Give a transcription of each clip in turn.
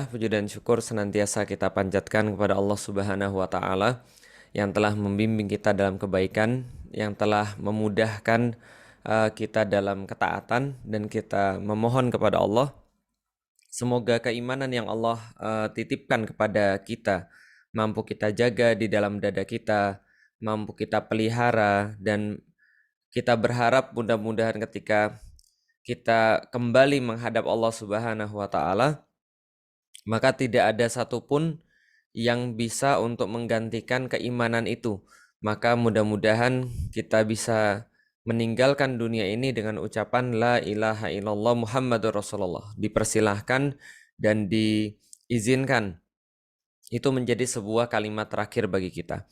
Puji dan syukur senantiasa kita panjatkan kepada Allah Subhanahu wa Ta'ala yang telah membimbing kita dalam kebaikan, yang telah memudahkan kita dalam ketaatan, dan kita memohon kepada Allah semoga keimanan yang Allah titipkan kepada kita mampu kita jaga di dalam dada kita, mampu kita pelihara, dan kita berharap mudah-mudahan ketika kita kembali menghadap Allah Subhanahu wa Ta'ala, maka tidak ada satupun yang bisa untuk menggantikan keimanan itu. Maka mudah-mudahan kita bisa meninggalkan dunia ini dengan ucapan La ilaha illallah Muhammadur Rasulullah. Dipersilahkan dan diizinkan. Itu menjadi sebuah kalimat terakhir bagi kita.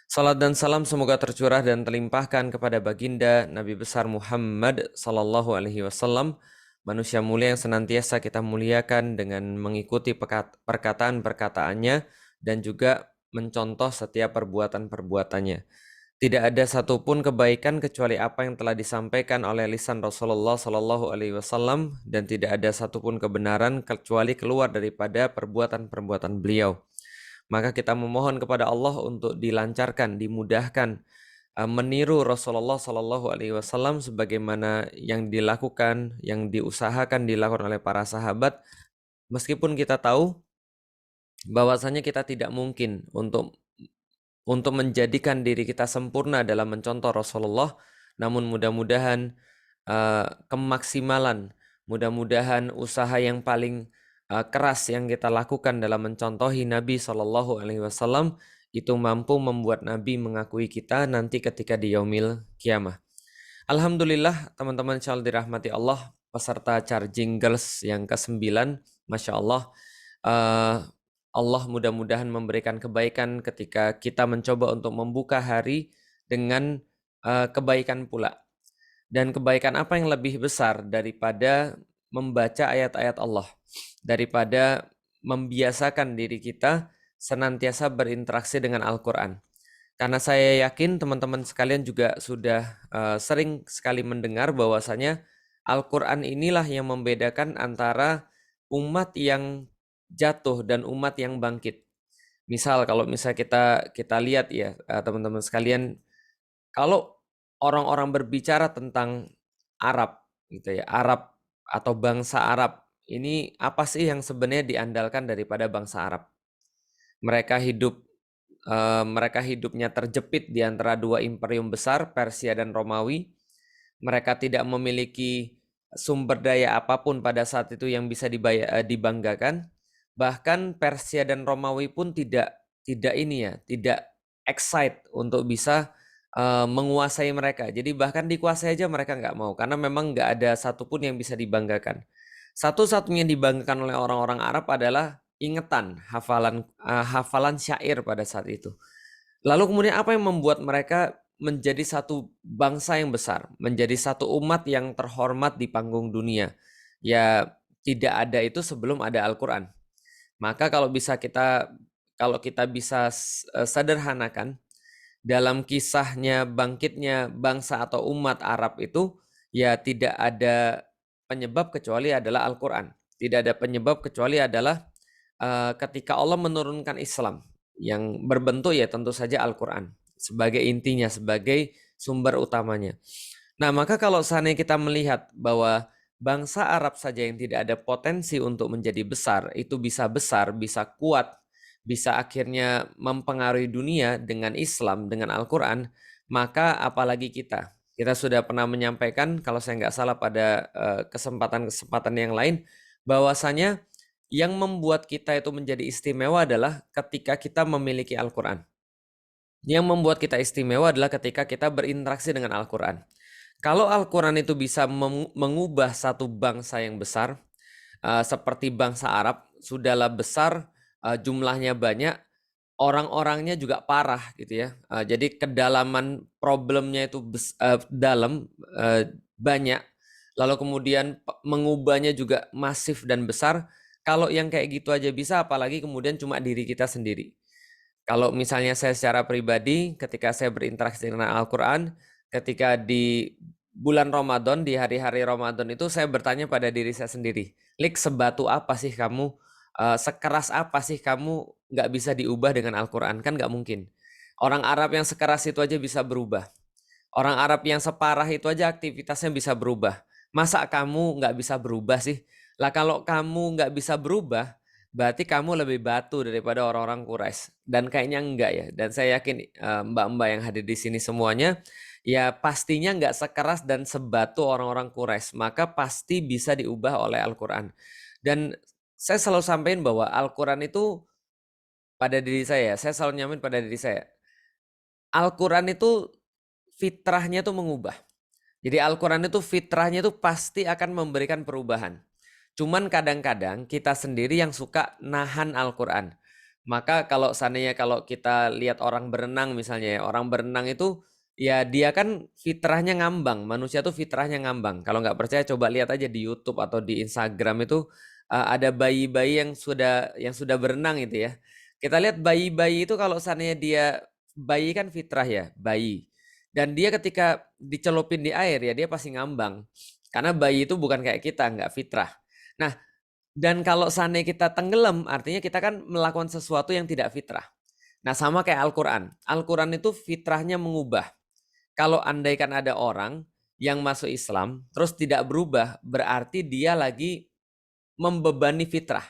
Salat dan salam semoga tercurah dan terlimpahkan kepada baginda Nabi besar Muhammad sallallahu alaihi wasallam, manusia mulia yang senantiasa kita muliakan dengan mengikuti perkataan-perkataannya dan juga mencontoh setiap perbuatan-perbuatannya. Tidak ada satupun kebaikan kecuali apa yang telah disampaikan oleh lisan Rasulullah sallallahu alaihi wasallam, dan tidak ada satupun kebenaran kecuali keluar daripada perbuatan-perbuatan beliau. Maka kita memohon kepada Allah untuk dilancarkan, dimudahkan meniru Rasulullah Shallallahu Alaihi Wasallam sebagaimana yang dilakukan, yang diusahakan dilakukan oleh para sahabat. Meskipun kita tahu bahwasanya kita tidak mungkin untuk menjadikan diri kita sempurna dalam mencontoh Rasulullah, namun mudah-mudahan kemaksimalan, mudah-mudahan usaha yang paling keras yang kita lakukan dalam mencontohi Nabi Shallallahu Alaihi Wasallam itu mampu membuat Nabi mengakui kita nanti ketika di yaumil kiamah. Alhamdulillah teman-teman insyaallah dirahmati Allah, peserta Charging Girls yang ke-9, Masya Allah. Allah mudah-mudahan memberikan kebaikan ketika kita mencoba untuk membuka hari dengan kebaikan pula. Dan kebaikan apa yang lebih besar daripada membaca ayat-ayat Allah, daripada membiasakan diri kita senantiasa berinteraksi dengan Al-Quran. Karena saya yakin teman-teman sekalian juga sudah sering sekali mendengar bahwasanya Al-Quran inilah yang membedakan antara umat yang jatuh dan umat yang bangkit. Misal kalau kita lihat ya teman-teman sekalian, kalau orang-orang berbicara tentang Arab gitu ya, Arab atau bangsa Arab, ini apa sih yang sebenarnya diandalkan daripada bangsa Arab? Mereka hidupnya terjepit di antara dua imperium besar, Persia dan Romawi. Mereka tidak memiliki sumber daya apapun pada saat itu yang bisa dibanggakan. Bahkan Persia dan Romawi pun tidak excite untuk bisa menguasai mereka. Jadi bahkan dikuasai aja mereka nggak mau, karena memang nggak ada satupun yang bisa dibanggakan. Satu-satunya yang dibanggakan oleh orang-orang Arab adalah ingatan, hafalan syair pada saat itu. Lalu kemudian apa yang membuat mereka menjadi satu bangsa yang besar, menjadi satu umat yang terhormat di panggung dunia? Ya tidak ada itu sebelum ada Al-Quran. Maka kalau kita bisa sederhanakan dalam kisahnya bangkitnya bangsa atau umat Arab itu, ya tidak ada penyebab kecuali adalah Al-Quran. Tidak ada penyebab kecuali adalah ketika Allah menurunkan Islam yang berbentuk ya tentu saja Al-Quran sebagai intinya, sebagai sumber utamanya. Nah, maka kalau seandainya kita melihat bahwa bangsa Arab saja yang tidak ada potensi untuk menjadi besar, itu bisa besar, bisa kuat, bisa akhirnya mempengaruhi dunia dengan Islam, dengan Al-Quran, maka apalagi kita. Kita sudah pernah menyampaikan, kalau saya nggak salah pada kesempatan-kesempatan yang lain, bahwasanya yang membuat kita itu menjadi istimewa adalah ketika kita memiliki Al-Quran. Yang membuat kita istimewa adalah ketika kita berinteraksi dengan Al-Quran. Kalau Al-Quran itu bisa mengubah satu bangsa yang besar, seperti bangsa Arab, sudahlah besar, jumlahnya banyak, orang-orangnya juga parah gitu ya. Jadi kedalaman problemnya itu dalam, banyak. Lalu kemudian mengubahnya juga masif dan besar. Kalau yang kayak gitu aja bisa, apalagi kemudian cuma diri kita sendiri. Kalau misalnya saya secara pribadi, ketika saya berinteraksi dengan Al-Quran, ketika di bulan Ramadan, di hari-hari Ramadan itu saya bertanya pada diri saya sendiri, Lik, sebatu apa sih kamu sekeras apa sih kamu nggak bisa diubah dengan Al-Quran? Kan nggak mungkin. Orang Arab yang sekeras itu aja bisa berubah. Orang Arab yang separah itu aja aktivitasnya bisa berubah. Masa kamu nggak bisa berubah sih? Lah kalau kamu nggak bisa berubah, berarti kamu lebih batu daripada orang-orang Quraisy. Dan kayaknya enggak ya. Dan saya yakin mbak-mbak yang hadir di sini semuanya, ya pastinya nggak sekeras dan sebatu orang-orang Quraisy. Maka pasti bisa diubah oleh Al-Quran. Dan saya selalu sampaikan bahwa Al-Quran itu pada diri saya selalu nyamin pada diri saya. Al-Quran itu fitrahnya tuh mengubah. Jadi Al-Quran itu fitrahnya itu pasti akan memberikan perubahan. Cuman kadang-kadang kita sendiri yang suka nahan Al-Quran. Maka kalau seandainya kalau kita lihat orang berenang misalnya ya, orang berenang itu ya dia kan fitrahnya ngambang. Manusia tuh fitrahnya ngambang. Kalau nggak percaya coba lihat aja di YouTube atau di Instagram itu ada bayi-bayi yang sudah berenang itu ya. Kita lihat bayi-bayi itu kalau seandainya dia bayi kan fitrah ya, bayi. Dan dia ketika dicelupin di air ya dia pasti ngambang. Karena bayi itu bukan kayak kita, nggak fitrah. Nah, dan kalau seandainya kita tenggelam, artinya kita kan melakukan sesuatu yang tidak fitrah. Nah, sama kayak Al-Quran. Al-Quran itu fitrahnya mengubah. Kalau andaikan ada orang yang masuk Islam, terus tidak berubah, berarti dia lagi membebani fitrah.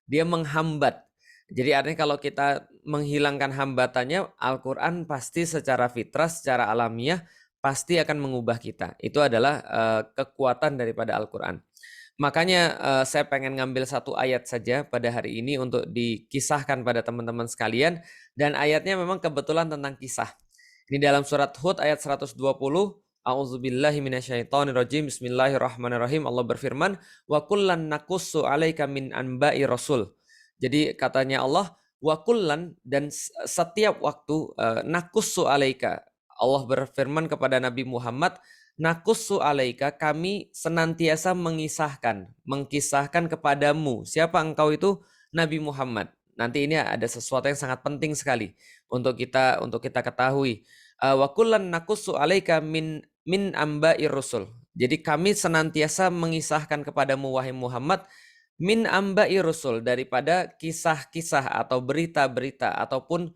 Dia menghambat. Jadi artinya kalau kita menghilangkan hambatannya, Al-Quran pasti secara fitrah, secara alamiah, pasti akan mengubah kita. Itu adalah kekuatan daripada Al-Quran. Makanya saya pengen ngambil satu ayat saja pada hari ini untuk dikisahkan pada teman-teman sekalian. Dan ayatnya memang kebetulan tentang kisah. Ini dalam surat Hud ayat 120. A'udzubillahi minasyaitonirrajim. Bismillahirrahmanirrahim. Allah berfirman, wa kullan naqussu 'alaika min anba'i rasul. Jadi katanya Allah, wa kullan, dan setiap waktu naqussu 'alaika. Allah berfirman kepada Nabi Muhammad, naqussu 'alaika, kami senantiasa mengkisahkan kepadamu. Siapa engkau itu? Nabi Muhammad. Nanti ini ada sesuatu yang sangat penting sekali untuk kita ketahui. Wa kullan naqussu 'alaika min amba'ir rusul. Jadi kami senantiasa mengisahkan kepadamu wahai Muhammad min amba'i rusul, daripada kisah-kisah atau berita-berita ataupun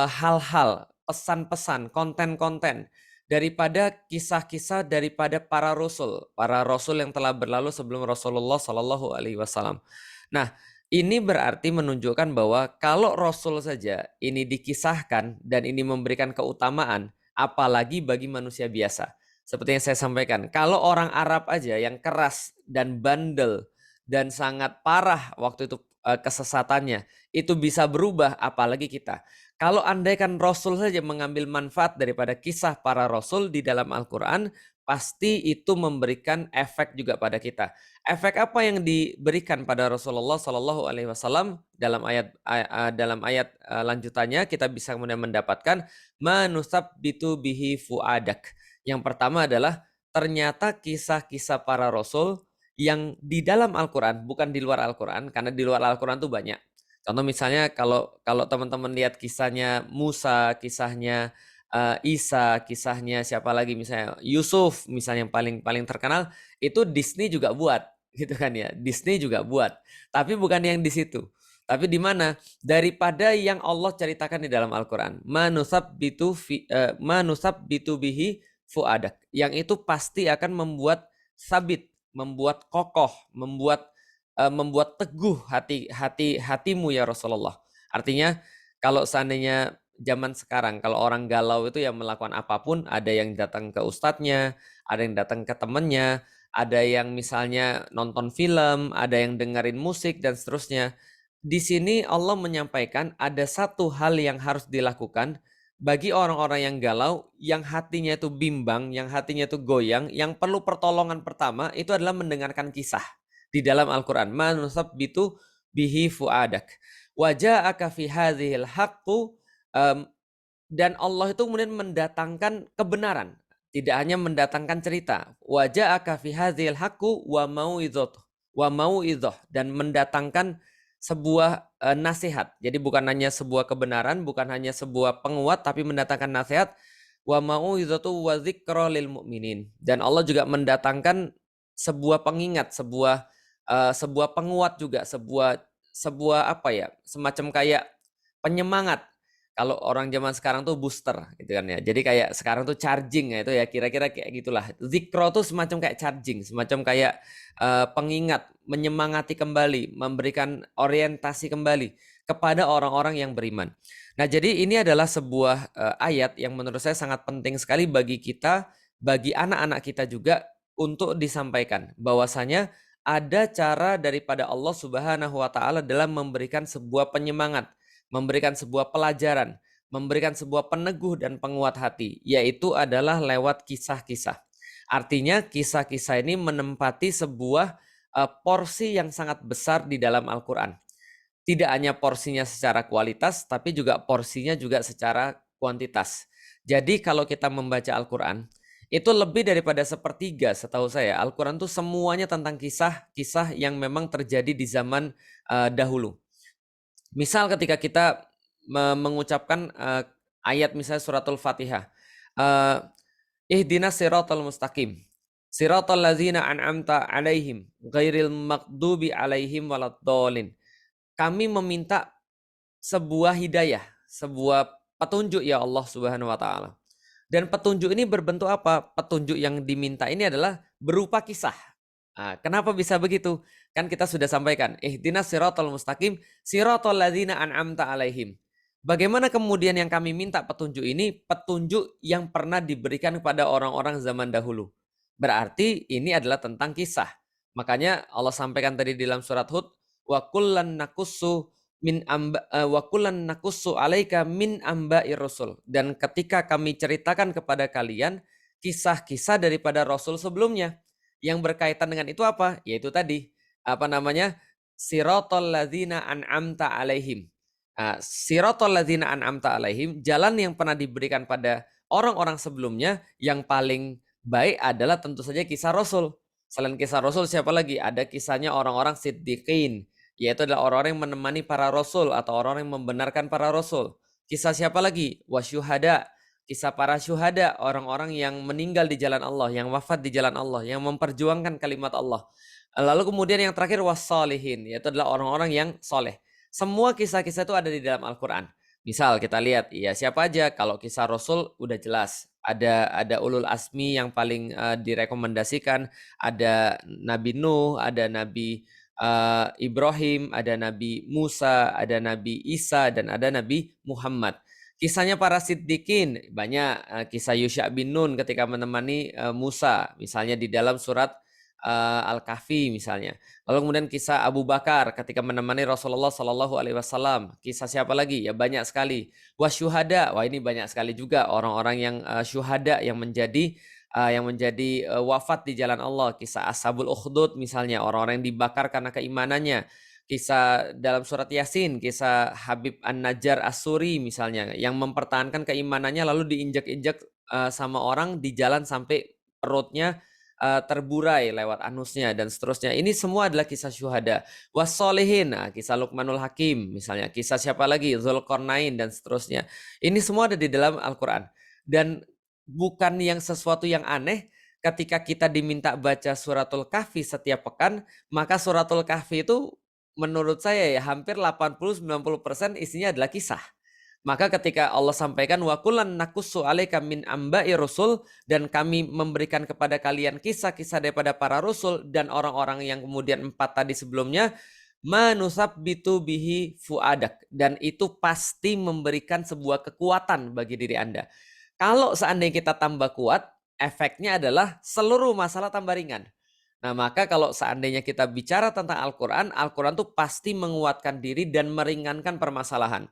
hal-hal, pesan-pesan, konten-konten daripada kisah-kisah daripada para rasul yang telah berlalu sebelum Rasulullah Shallallahu Alaihi Wasallam. Nah, ini berarti menunjukkan bahwa kalau Rasul saja ini dikisahkan dan ini memberikan keutamaan, apalagi bagi manusia biasa. Seperti yang saya sampaikan, kalau orang Arab aja yang keras dan bandel dan sangat parah waktu itu kesesatannya, itu bisa berubah, apalagi kita. Kalau andaikan Rasul saja mengambil manfaat daripada kisah para Rasul di dalam Al-Quran, pasti itu memberikan efek juga pada kita. Efek apa yang diberikan pada Rasulullah Shallallahu Alaihi Wasallam dalam ayat lanjutannya kita bisa kemudian mendapatkan manusab bitu bihi fuadak. Yang pertama adalah ternyata kisah-kisah para Rasul yang di dalam Al-Quran, bukan di luar Al-Quran, karena di luar Al-Quran tuh banyak. Contoh misalnya kalau teman-teman lihat kisahnya Musa, kisahnya Isa, kisahnya siapa lagi misalnya Yusuf, misalnya yang paling paling terkenal itu Disney juga buat, gitu kan ya. Disney juga buat, tapi bukan yang di situ. Tapi di mana? Daripada yang Allah ceritakan di dalam Al-Quran. Manusab bitu bihi fuadak. Yang itu pasti akan membuat sabit, membuat kokoh, membuat teguh hatimu ya Rasulullah. Artinya kalau seandainya zaman sekarang kalau orang galau itu yang melakukan apapun, ada yang datang ke ustadznya, ada yang datang ke temannya, ada yang misalnya nonton film, ada yang dengerin musik dan seterusnya. Di sini Allah menyampaikan ada satu hal yang harus dilakukan bagi orang-orang yang galau, yang hatinya itu bimbang, yang hatinya itu goyang, yang perlu pertolongan pertama itu adalah mendengarkan kisah di dalam Al-Quran. Manusab bitu bihi fuadak. Waja'aka fi hadhil haqqu, dan Allah itu kemudian mendatangkan kebenaran. Tidak hanya mendatangkan cerita. Waja'aka fi hadhil haqqu wa mau'idhah, dan mendatangkan sebuah nasihat. Jadi bukan hanya sebuah kebenaran, bukan hanya sebuah penguat, tapi mendatangkan nasihat. Wa mau'idhatu wa dzikra lil mu'minin. Dan Allah juga mendatangkan sebuah pengingat, sebuah penguat juga, sebuah sebuah apa ya, semacam kayak penyemangat. Kalau orang zaman sekarang tuh booster gitu kan ya. Jadi kayak sekarang tuh charging ya itu ya kira-kira kayak gitulah. Zikro tuh semacam kayak charging, semacam kayak pengingat, menyemangati kembali, memberikan orientasi kembali kepada orang-orang yang beriman. Nah, jadi ini adalah sebuah ayat yang menurut saya sangat penting sekali bagi kita, bagi anak-anak kita juga untuk disampaikan bahwasanya ada cara daripada Allah Subhanahu wa taala dalam memberikan sebuah penyemangat, memberikan sebuah pelajaran, memberikan sebuah peneguh dan penguat hati, yaitu adalah lewat kisah-kisah. Artinya kisah-kisah ini menempati sebuah porsi yang sangat besar di dalam Al-Qur'an. Tidak hanya porsinya secara kualitas, tapi juga porsinya juga secara kuantitas. Jadi kalau kita membaca Al-Qur'an, itu lebih daripada sepertiga setahu saya. Al-Quran itu semuanya tentang kisah-kisah yang memang terjadi di zaman dahulu. Misal ketika kita mengucapkan ayat misalnya suratul Fatihah. Ihdinas siratal mustaqim. Siratal ladzina an'amta alaihim ghairil maghdubi alaihim waladdallin. Kami meminta sebuah hidayah, sebuah petunjuk ya Allah Subhanahu wa taala. Dan petunjuk ini berbentuk apa? Petunjuk yang diminta ini adalah berupa kisah. Nah, kenapa bisa begitu? Kan kita sudah sampaikan, ihdinas siratal mustaqim, siratal ladzina an'amta alaihim. Bagaimana kemudian yang kami minta petunjuk ini? Petunjuk yang pernah diberikan kepada orang-orang zaman dahulu. Berarti ini adalah tentang kisah. Makanya Allah sampaikan tadi di dalam surat Hud, wa kullan nakussu wa kullan nakussu alaika min amba'ir rasul, dan ketika kami ceritakan kepada kalian kisah-kisah daripada rasul sebelumnya yang berkaitan dengan itu apa, yaitu tadi apa namanya, siratal ladzina an'amta alaihim. Siratal ladzina an'amta alaihim, jalan yang pernah diberikan pada orang-orang sebelumnya. Yang paling baik adalah tentu saja kisah rasul. Selain kisah rasul siapa lagi? Ada kisahnya orang-orang siddiqin, yaitu adalah orang-orang yang menemani para rasul atau orang-orang yang membenarkan para rasul. Kisah siapa lagi? Wasyuhada, kisah para syuhada, orang-orang yang meninggal di jalan Allah, yang wafat di jalan Allah, yang memperjuangkan kalimat Allah. Lalu kemudian yang terakhir wassalihin, yaitu adalah orang-orang yang soleh. Semua kisah-kisah itu ada di dalam Al-Quran. Misal kita lihat, ya siapa aja, kalau kisah Rasul udah jelas. Ada ulul asmi yang paling direkomendasikan, ada Nabi Nuh, ada Nabi Ibrahim, ada Nabi Musa, ada Nabi Isa, dan ada Nabi Muhammad. Kisahnya para siddiqin banyak, kisah Yusha bin Nun ketika menemani Musa, misalnya di dalam surat Al-Kahfi misalnya. Lalu kemudian kisah Abu Bakar ketika menemani Rasulullah Shallallahu Alaihi Wasallam. Kisah siapa lagi? Ya banyak sekali. Wasyuhada, wah ini banyak sekali juga orang-orang yang syuhada yang menjadi wafat di jalan Allah. Kisah Ashabul Ukhdud misalnya, orang-orang yang dibakar karena keimanannya. Kisah dalam surat Yasin, kisah Habib An-Najjar As-Suri misalnya, yang mempertahankan keimanannya lalu diinjak-injak sama orang di jalan sampai perutnya terburai lewat anusnya dan seterusnya. Ini semua adalah kisah syuhada. Wassolihin, kisah Luqmanul Hakim misalnya, kisah siapa lagi? Zulkarnain dan seterusnya. Ini semua ada di dalam Al-Quran. Dan bukan yang sesuatu yang aneh ketika kita diminta baca suratul Kahfi setiap pekan, maka suratul Kahfi itu menurut saya ya hampir 80-90% isinya adalah kisah. Maka ketika Allah sampaikan wa kullan nakussu alaika min amba'i rusul, dan kami memberikan kepada kalian kisah-kisah daripada para rasul dan orang-orang yang kemudian 4 tadi sebelumnya, manusabbitu bihi fuadak, dan itu pasti memberikan sebuah kekuatan bagi diri Anda. Kalau seandainya kita tambah kuat, efeknya adalah seluruh masalah tambah ringan. Nah, maka kalau seandainya kita bicara tentang Al-Quran, Al-Quran tuh pasti menguatkan diri dan meringankan permasalahan.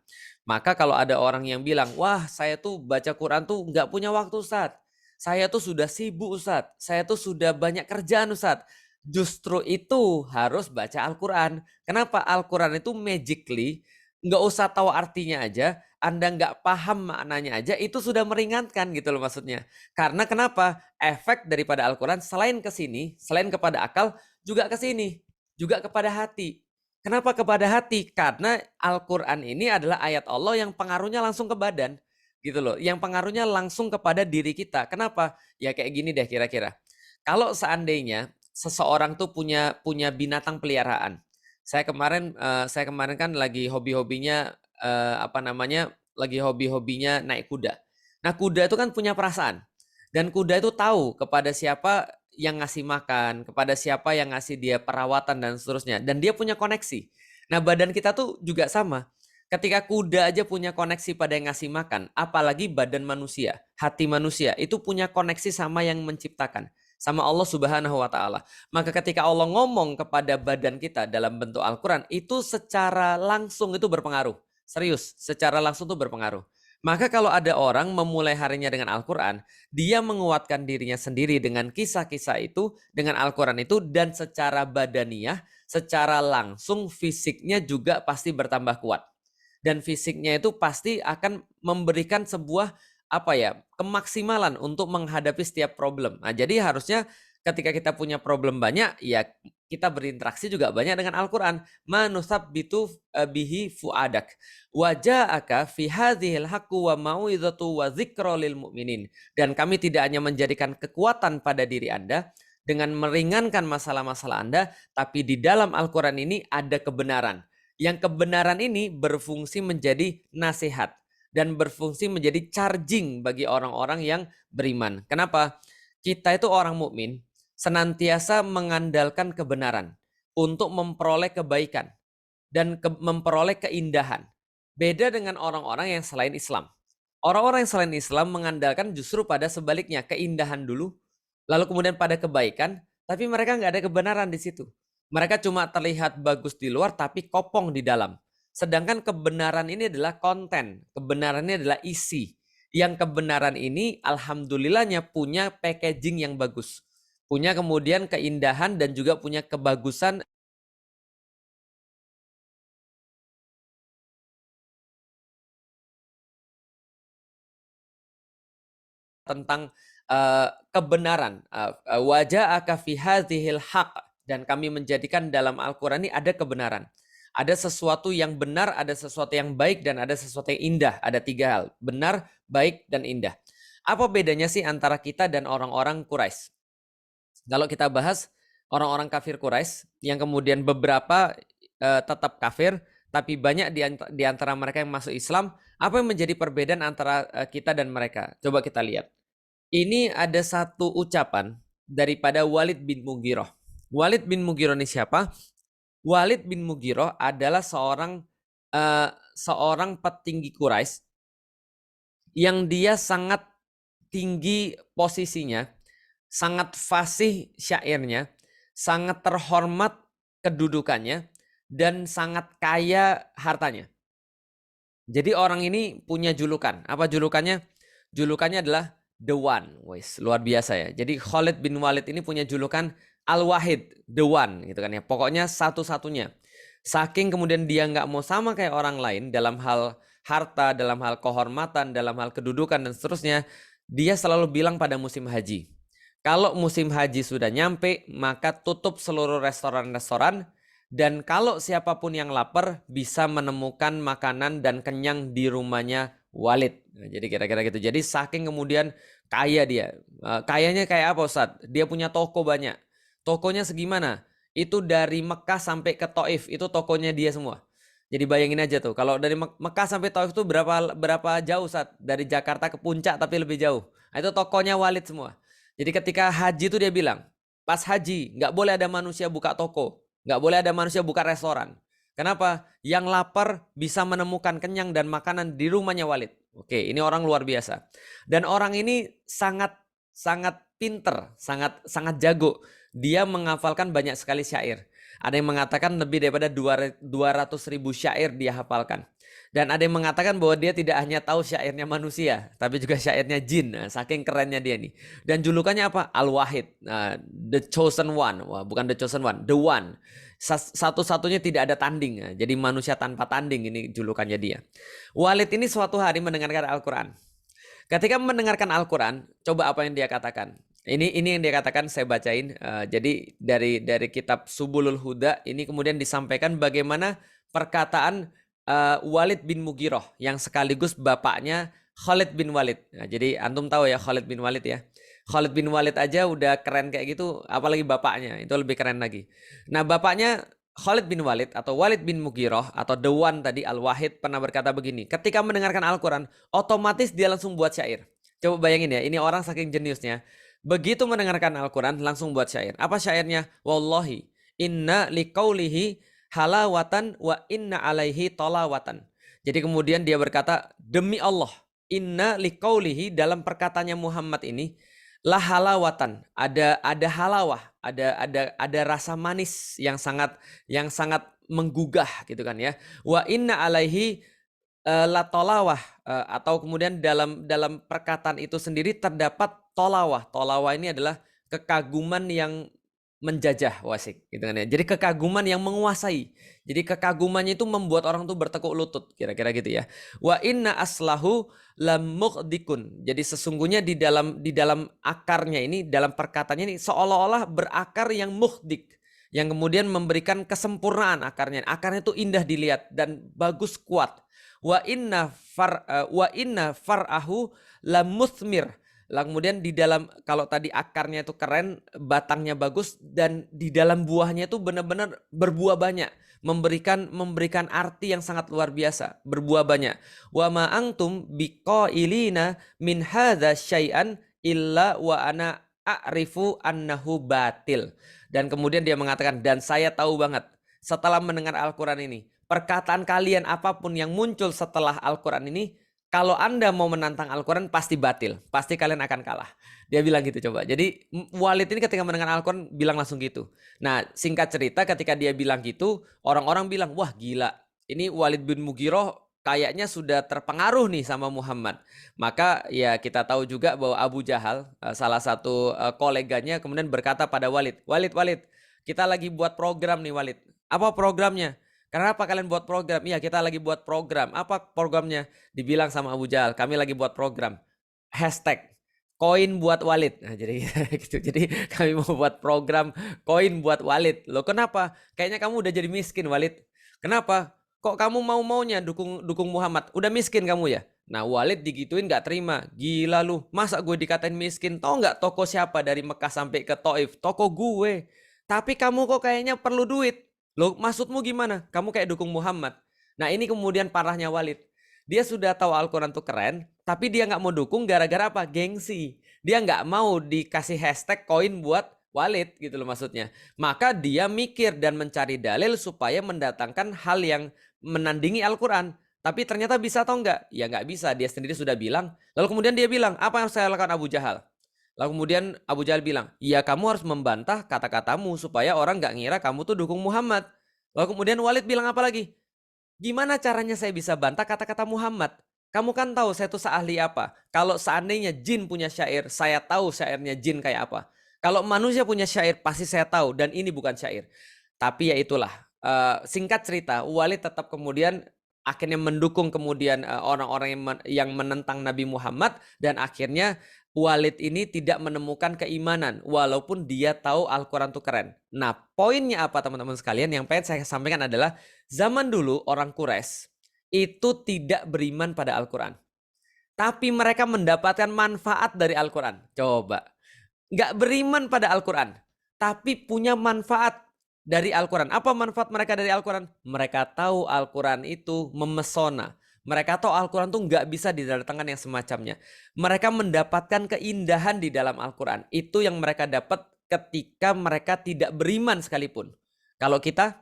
Maka kalau ada orang yang bilang, wah saya tuh baca Quran tuh nggak punya waktu Ustadz. Saya tuh sudah sibuk Ustadz. Saya tuh sudah banyak kerjaan Ustadz. Justru itu harus baca Al-Quran. Kenapa? Al-Quran itu magically, nggak usah tahu artinya aja, Anda nggak paham maknanya aja, itu sudah meringankan gitu loh maksudnya. Karena kenapa? Efek daripada Al-Quran selain ke sini, selain kepada akal, juga ke sini, juga kepada hati. Kenapa kepada hati? Karena Al-Quran ini adalah ayat Allah yang pengaruhnya langsung ke badan. Gitu loh, yang pengaruhnya langsung kepada diri kita. Kenapa? Ya kayak gini deh kira-kira. Kalau seandainya seseorang tuh punya binatang peliharaan. Saya kemarin kan lagi hobi-hobinya apa namanya? Lagi hobi-hobinya naik kuda. Nah, kuda itu kan punya perasaan. Dan kuda itu tahu kepada siapa yang ngasih makan, kepada siapa yang ngasih dia perawatan dan seterusnya. Dan dia punya koneksi. Nah, badan kita tuh juga sama. Ketika kuda aja punya koneksi pada yang ngasih makan, apalagi badan manusia, hati manusia itu punya koneksi sama yang menciptakan, sama Allah Subhanahu wa taala. Maka ketika Allah ngomong kepada badan kita dalam bentuk Al-Qur'an, itu secara langsung itu berpengaruh. Serius, secara langsung itu berpengaruh. Maka kalau ada orang memulai harinya dengan Al-Qur'an, dia menguatkan dirinya sendiri dengan kisah-kisah itu, dengan Al-Qur'an itu, dan secara badaniah, secara langsung fisiknya juga pasti bertambah kuat. Dan fisiknya itu pasti akan memberikan sebuah apa ya, kemaksimalan untuk menghadapi setiap problem. Nah, jadi harusnya ketika kita punya problem banyak, ya kita berinteraksi juga banyak dengan Al-Qur'an. Manusabbitu bihi fuadak. Wa ja'aka fi hadhil haqqu wa mau'izatu wa dzikra lil mu'minin. Dan kami tidak hanya menjadikan kekuatan pada diri Anda dengan meringankan masalah-masalah Anda, tapi di dalam Al-Qur'an ini ada kebenaran. Yang kebenaran ini berfungsi menjadi nasihat dan berfungsi menjadi charging bagi orang-orang yang beriman. Kenapa? Kita itu orang mukmin senantiasa mengandalkan kebenaran untuk memperoleh kebaikan dan memperoleh keindahan. Beda dengan orang-orang yang selain Islam. Orang-orang yang selain Islam mengandalkan justru pada sebaliknya, keindahan dulu, lalu kemudian pada kebaikan, tapi mereka nggak ada kebenaran di situ. Mereka cuma terlihat bagus di luar, tapi kopong di dalam. Sedangkan kebenaran ini adalah konten, kebenaran ini adalah isi. Yang kebenaran ini alhamdulillahnya punya packaging yang bagus. Punya kemudian keindahan dan juga punya kebagusan tentang kebenaran. Waja'aka fi hadzihil haq, dan kami menjadikan dalam Al-Qur'an ini ada kebenaran. Ada sesuatu yang benar, ada sesuatu yang baik, dan ada sesuatu yang indah. Ada 3 hal, benar, baik, dan indah. Apa bedanya sih antara kita dan orang-orang Quraisy? Kalau kita bahas orang-orang kafir Quraisy yang kemudian beberapa tetap kafir, tapi banyak di antara mereka yang masuk Islam, apa yang menjadi perbedaan antara kita dan mereka? Coba kita lihat. Ini ada satu ucapan daripada Walid bin Mughirah. Walid bin Mughirah ini siapa? Walid bin Mughirah adalah seorang petinggi Quraisy yang dia sangat tinggi posisinya, sangat fasih syairnya, sangat terhormat kedudukannya, dan sangat kaya hartanya. Jadi orang ini punya julukan. Apa julukannya? Julukannya adalah The One. Wes, luar biasa ya. Jadi Khalid bin Walid ini punya julukan Al-Wahid, The One gitu kan ya. Pokoknya satu-satunya. Saking kemudian dia nggak mau sama kayak orang lain dalam hal harta, dalam hal kehormatan, dalam hal kedudukan dan seterusnya, dia selalu bilang pada musim haji, kalau musim haji sudah nyampe, maka tutup seluruh restoran-restoran, dan kalau siapapun yang lapar bisa menemukan makanan dan kenyang di rumahnya Walid. Nah, jadi kira-kira gitu. Jadi saking kemudian kaya dia. Kayanya kayak apa Ustaz? Dia punya toko banyak. Tokonya segimana? Itu dari Mekah sampai ke Taif, itu tokonya dia semua. Jadi bayangin aja tuh, kalau dari Mekah sampai Taif itu berapa jauh Ustaz? Dari Jakarta ke puncak tapi lebih jauh. Nah, itu tokonya Walid semua. Jadi ketika haji itu dia bilang, pas haji nggak boleh ada manusia buka toko, nggak boleh ada manusia buka restoran. Kenapa? Yang lapar bisa menemukan kenyang dan makanan di rumahnya Walid. Oke, ini orang luar biasa. Dan orang ini sangat pinter, sangat jago. Dia menghafalkan banyak sekali syair. Ada yang mengatakan lebih daripada 200.000 syair dia hafalkan. Dan ada yang mengatakan bahwa dia tidak hanya tahu syairnya manusia, tapi juga syairnya jin. Nah, saking kerennya dia nih. Dan julukannya apa? Al-Wahid. Nah, the chosen one. Wah, bukan the chosen one, the one. Satu-satunya tidak ada tanding. Nah, jadi manusia tanpa tanding, ini julukannya dia. Walid ini suatu hari mendengarkan Al-Quran. Ketika mendengarkan Al-Quran, coba apa yang dia katakan. Ini yang dia katakan, saya bacain. Jadi dari kitab Subulul Huda ini kemudian disampaikan bagaimana perkataan Walid bin Mughirah yang sekaligus bapaknya Khalid bin Walid. Nah, jadi antum tahu ya Khalid bin Walid ya. Khalid bin Walid aja udah keren kayak gitu, apalagi bapaknya itu lebih keren lagi. Nah, bapaknya Khalid bin Walid atau Walid bin Mughirah atau The One tadi, Al-Wahid, pernah berkata begini, ketika mendengarkan Al-Quran, otomatis dia langsung buat syair. Coba bayangin ya, ini orang saking jeniusnya. Begitu mendengarkan Al-Quran, langsung buat syair. Apa syairnya? Wallahi, inna liqaulihi halawatan wa inna alaihi tolawatan. Jadi kemudian dia berkata, demi Allah, inna liqaulihi, dalam perkataannya Muhammad ini, lah halawatan, ada halawah, ada rasa manis yang sangat menggugah gitu kan ya. Wa inna alaihi la tolawah, atau kemudian dalam perkataan itu sendiri terdapat tolawah. Tolawah ini adalah kekaguman yang menjajah, wasik gitu kan ya. Jadi kekaguman yang menguasai. Jadi kekagumannya itu membuat orang tuh bertekuk lutut, kira-kira gitu ya. Wa inna aslahu lamukdikun. Jadi sesungguhnya di dalam akarnya ini, dalam perkataannya ini seolah-olah berakar yang muhdik, yang kemudian memberikan kesempurnaan akarnya. Akarnya itu indah dilihat dan bagus, kuat. Wa inna farahu lamuthmir. Lalu kemudian di dalam, kalau tadi akarnya itu keren, batangnya bagus, dan di dalam buahnya itu benar-benar berbuah banyak, memberikan arti yang sangat luar biasa, berbuah banyak. Wa ma antum biqailina min hadza syai'an illa wa ana a'rifu annahu batil. Dan kemudian dia mengatakan, dan saya tahu banget setelah mendengar Al-Quran ini, perkataan kalian apapun yang muncul setelah Al-Quran ini, kalau Anda mau menantang Al-Quran pasti batil, pasti kalian akan kalah. Dia bilang gitu coba. Jadi Walid ini ketika mendengar Al-Quran bilang langsung gitu. Nah, singkat cerita, ketika dia bilang gitu, orang-orang bilang, wah gila, ini Walid bin Mughirah kayaknya sudah terpengaruh nih sama Muhammad. Maka ya kita tahu juga bahwa Abu Jahal, salah satu koleganya, kemudian berkata pada Walid, Walid, kita lagi buat program nih Walid. Apa programnya? Kenapa kalian buat program? Iya, kita lagi buat program. Apa programnya? Dibilang sama Abu Jahal, kami lagi buat program. Hashtag koin buat Walid. Nah, jadi gitu. Jadi kami mau buat program koin buat Walid. Loh kenapa? Kayaknya kamu udah jadi miskin Walid. Kenapa? Kok kamu mau-maunya dukung Muhammad? Udah miskin kamu ya? Nah, Walid digituin gak terima. Gila lu, masa gue dikatain miskin? Tau gak toko siapa dari Mekah sampai ke Taif? Toko gue. Tapi kamu kok kayaknya perlu duit. Loh, maksudmu gimana? Kamu kayak dukung Muhammad. Nah, ini kemudian parahnya Walid. Dia sudah tahu Al-Quran tuh keren, tapi dia nggak mau dukung gara-gara apa? Gengsi. Dia nggak mau dikasih hashtag koin buat Walid gitu loh maksudnya. Maka dia mikir dan mencari dalil supaya mendatangkan hal yang menandingi Al-Quran. Tapi ternyata bisa atau enggak? Ya nggak bisa. Dia sendiri sudah bilang. Lalu kemudian dia bilang, apa yang saya lakukan Abu Jahal? Lalu kemudian Abu Jahal bilang, ya kamu harus membantah kata-katamu supaya orang nggak ngira kamu tuh dukung Muhammad. Lalu kemudian Walid bilang apa lagi? Gimana caranya saya bisa bantah kata-kata Muhammad? Kamu kan tahu saya tuh seahli apa. Kalau seandainya jin punya syair, saya tahu syairnya jin kayak apa. Kalau manusia punya syair, pasti saya tahu. Dan ini bukan syair. Tapi ya itulah. Singkat cerita, Walid tetap kemudian akhirnya mendukung kemudian orang-orang yang menentang Nabi Muhammad. Dan akhirnya Walid ini tidak menemukan keimanan walaupun dia tahu Al-Quran itu keren. Nah, poinnya apa teman-teman sekalian? Yang pengen saya sampaikan adalah zaman dulu orang Quraisy itu tidak beriman pada Al-Quran. Tapi mereka mendapatkan manfaat dari Al-Quran. Coba. Nggak beriman pada Al-Quran. Tapi punya manfaat dari Al-Quran. Apa manfaat mereka dari Al-Quran? Mereka tahu Al-Quran itu memesona. Mereka tahu Al-Quran tuh nggak bisa didatangkan yang semacamnya. Mereka mendapatkan keindahan di dalam Al-Quran. Itu yang mereka dapat ketika mereka tidak beriman sekalipun. Kalau kita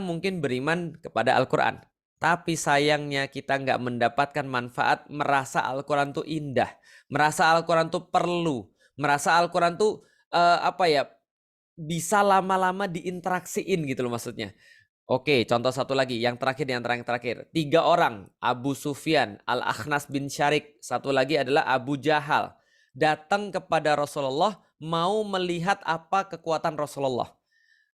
mungkin beriman kepada Al-Quran. Tapi sayangnya kita nggak mendapatkan manfaat merasa Al-Quran tuh indah. Merasa Al-Quran tuh perlu. Merasa Al-Quran tuh bisa lama-lama diinteraksiin gitu loh maksudnya. Oke, contoh satu lagi, yang terakhir, yang terakhir. 3 orang, Abu Sufyan, Al-Akhnas bin Syarik, satu lagi adalah Abu Jahal. Datang kepada Rasulullah, mau melihat apa kekuatan Rasulullah.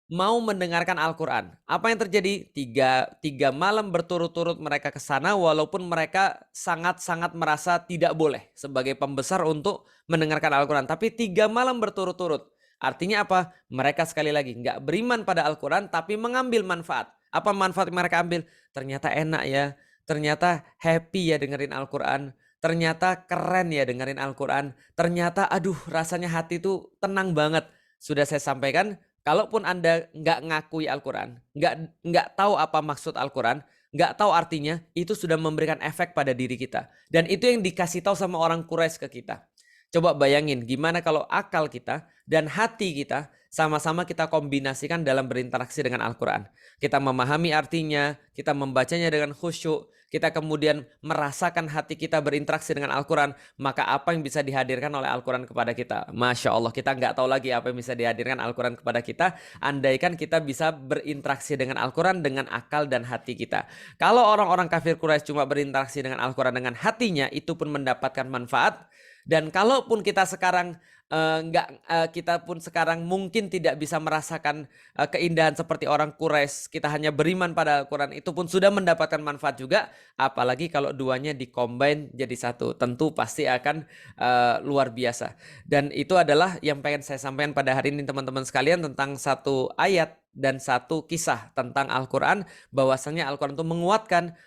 Mau mendengarkan Al-Quran. Apa yang terjadi? Tiga malam berturut-turut mereka ke sana, walaupun mereka sangat-sangat merasa tidak boleh sebagai pembesar untuk mendengarkan Al-Quran. Tapi 3 malam berturut-turut. Artinya apa? Mereka sekali lagi nggak beriman pada Al-Quran tapi mengambil manfaat. Apa manfaat yang mereka ambil? Ternyata enak ya. Ternyata happy ya dengerin Al-Quran. Ternyata keren ya dengerin Al-Quran. Ternyata aduh rasanya hati tuh tenang banget. Sudah saya sampaikan, Kalaupun Anda nggak ngakui Al-Quran, nggak tahu apa maksud Al-Quran, nggak tahu artinya, itu sudah memberikan efek pada diri kita. Dan itu yang dikasih tahu sama orang Quraisy ke kita. Coba bayangin gimana kalau akal kita dan hati kita sama-sama kita kombinasikan dalam berinteraksi dengan Al-Quran. Kita memahami artinya, kita membacanya dengan khusyuk, kita kemudian merasakan hati kita berinteraksi dengan Al-Quran, maka apa yang bisa dihadirkan oleh Al-Quran kepada kita? Masya Allah, kita nggak tahu lagi apa yang bisa dihadirkan Al-Quran kepada kita, andaikan kita bisa berinteraksi dengan Al-Quran dengan akal dan hati kita. Kalau orang-orang kafir Quraisy cuma berinteraksi dengan Al-Quran dengan hatinya, itu pun mendapatkan manfaat. Dan kalaupun kita sekarang kita pun sekarang mungkin tidak bisa merasakan keindahan seperti orang Quraisy, kita hanya beriman pada Al-Quran, itu pun sudah mendapatkan manfaat juga. Apalagi kalau duanya dikombin jadi satu, tentu pasti akan luar biasa. Dan itu adalah yang pengen saya sampaikan pada hari ini teman-teman sekalian, tentang satu ayat dan satu kisah tentang Al-Quran, bahwasanya Al-Quran itu menguatkan,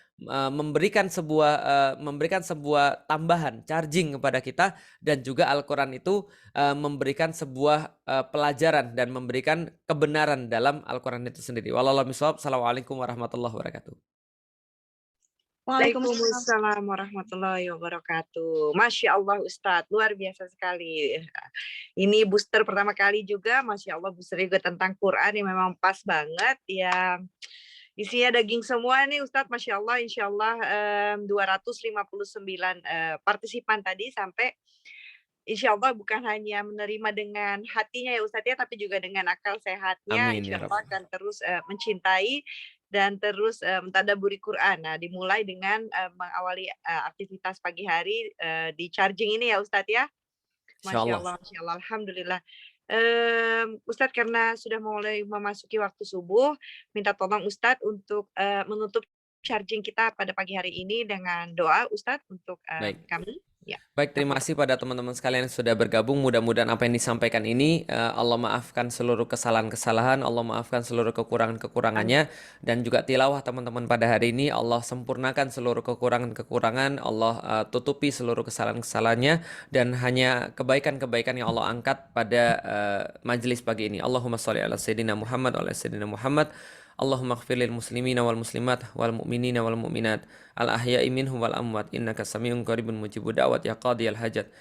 memberikan sebuah tambahan charging kepada kita, dan juga Al-Quran itu memberikan sebuah pelajaran dan memberikan kebenaran dalam Al-Quran itu sendiri. Wallahu a'lam bishawab. Assalamualaikum warahmatullahi wabarakatuh. Waalaikumsalam. Waalaikumsalam warahmatullahi wabarakatuh. Masya Allah Ustadz, luar biasa sekali. Ini booster pertama kali juga, Masya Allah, booster juga tentang Quran yang memang pas banget. Ya, isinya daging semua nih Ustadz, Masya Allah. Insya Allah 259 partisipan tadi, sampai Insya Allah bukan hanya menerima dengan hatinya ya Ustadz ya, tapi juga dengan akal sehatnya. Amin, Insya ya Allah Rabb. akan terus mencintai dan terus mentadabburi Quran. Nah, dimulai dengan mengawali aktivitas pagi hari di charging ini ya Ustadz ya. Masya Allah, Masya Allah, Alhamdulillah. Ustadz, karena sudah mulai memasuki waktu subuh, minta tolong Ustadz untuk menutup charging kita pada pagi hari ini dengan doa Ustadz untuk Baik. kami. Ya. Baik, terima kasih pada teman-teman sekalian yang sudah bergabung. Mudah-mudahan apa yang disampaikan ini Allah maafkan seluruh kesalahan-kesalahan, Allah maafkan seluruh kekurangan-kekurangannya, dan juga tilawah teman-teman pada hari ini Allah sempurnakan seluruh kekurangan-kekurangan, Allah tutupi seluruh kesalahan-kesalahannya, dan hanya kebaikan-kebaikan yang Allah angkat pada majelis pagi ini. Allahumma sholli ala sayyidina Muhammad wa ala sayyidina Muhammad. Allahumma ighfir lil muslimina wal muslimat wal mu'minina wal mu'minat al ahya'i minhum wal amwat innaka sami'un qaribun mujibud da'wat ya qadiyal hajat.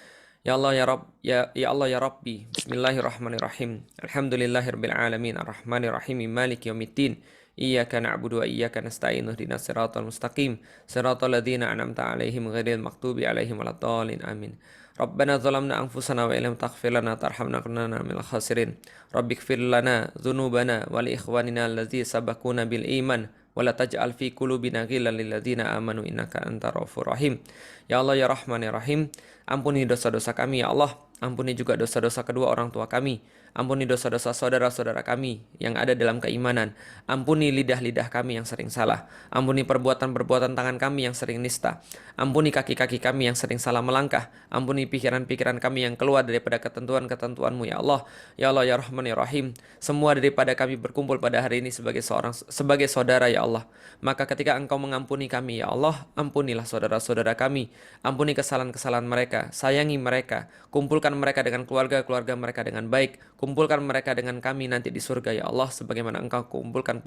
Ya Allah ya Rabb, ya Allah ya Rabbi. Bismillahirrahmanirrahim. Alhamdulillahirabbil alamin arrahmanir rahim maliki yaumiddin. Iyyaka na'budu wa iyyaka nasta'in ihdinas siratal mustaqim siratal ladzina an'amta 'alaihim ghairil maghdubi 'alaihim waladdallin. Amin. Rabbana zalamna anfusana wa illam taghfir lana tarhamna kunanna minal khasirin. Rabbighfir lana dzunubana wa li ikhwanina allazina sabaquna bil iman wa la taj'al fi qulubina ghillan lil ladzina amanu innaka antar ghafurur rahim. Ya Allah ya Rahman ya Rahim, ampuni dosa-dosa kami ya Allah, ampuni juga dosa-dosa kedua orang tua kami, ampuni dosa-dosa saudara-saudara kami yang ada dalam keimanan, ampuni lidah-lidah kami yang sering salah, ampuni perbuatan-perbuatan tangan kami yang sering nista, ampuni kaki-kaki kami yang sering salah melangkah, ampuni pikiran-pikiran kami yang keluar daripada ketentuan-ketentuan-Mu ya Allah. Ya Allah ya Rahman ya Rahim, semua daripada kami berkumpul pada hari ini sebagai saudara ya Allah. Maka ketika Engkau mengampuni kami ya Allah, ampunilah saudara-saudara kami, ampuni kesalahan-kesalahan mereka, sayangi mereka, kumpulkan mereka dengan keluarga-keluarga mereka dengan baik, kumpulkan mereka dengan kami nanti di surga ya Allah, sebagaimana Engkau kumpulkan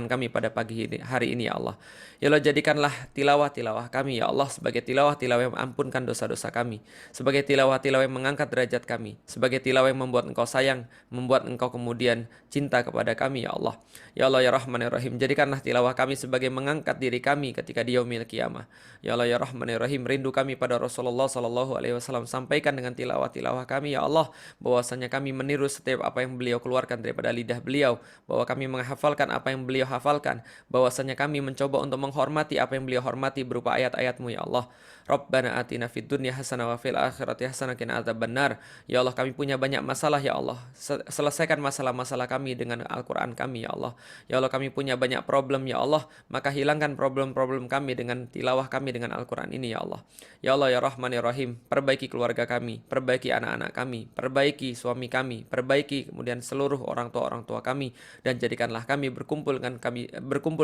kami pada pagi hari ini ya Allah. Ya Allah, jadikanlah tilawah-tilawah kami ya Allah sebagai tilawah-tilawah yang mengampunkan dosa-dosa kami, sebagai tilawah-tilawah yang mengangkat derajat kami, sebagai tilawah yang membuat Engkau sayang, membuat Engkau kemudian cinta kepada kami ya Allah. Ya Allah ya Rahman ya Rahim, jadikanlah tilawah kami sebagai mengangkat diri kami ketika di yaumil qiyamah. Ya Allah ya Rahman ya Rahim, rindu kami pada Rasulullah sallallahu alaihi wasallam, sampaikan dengan tilawah-tilawah kami ya Allah, bahwasanya kami meniru setiap apa yang beliau keluarkan daripada lidah beliau, bahwa kami menghafalkan apa yang beliau hafalkan, bahwasanya kami mencoba untuk menghormati apa yang beliau hormati berupa ayat-ayat-Mu ya Allah. Rabbana atina fid dunya hasanah wa fil akhirati hasanah wa qina adzabannar. Ya Allah, kami punya banyak masalah ya Allah. Selesaikan masalah-masalah kami dengan Al-Qur'an kami ya Allah. Ya Allah, kami punya banyak problem ya Allah, maka hilangkan problem-problem kami dengan tilawah kami dengan Al-Qur'an ini ya Allah. Ya Allah ya Rahman ya Rahim, perbaiki keluarga kami, perbaiki anak-anak kami, perbaiki suami kami, perbaiki kemudian seluruh orang tua kami, dan jadikanlah kami berkumpul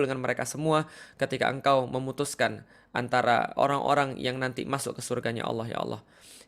dengan mereka semua ketika Engkau memutuskan antara orang-orang yang nanti masuk ke surganya Allah ya Allah.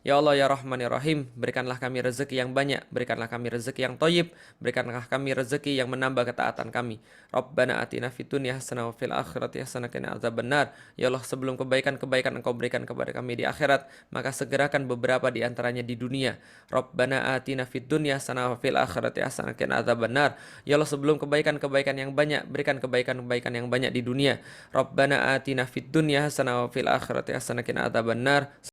Ya Allah ya Rahman ya Rahim, berikanlah kami rezeki yang banyak, berikanlah kami rezeki yang thayyib, berikanlah kami rezeki yang menambah ketaatan kami. Rabbana atina fid dunya hasanah wa fil akhirati hasanah wa qina adzabannar. Ya Allah, sebelum kebaikan-kebaikan Engkau berikan kepada kami di akhirat, maka segerakan beberapa di antaranya di dunia. Rabbana atina fid dunya hasanah wa fil akhirati hasanah wa qina adzabannar. Ya Allah, sebelum kebaikan-kebaikan yang banyak, berikan kebaikan-kebaikan yang banyak di dunia. Rabbana atina fid dunya hasanah wa fil akhirati hasanah wa qina adzabannar.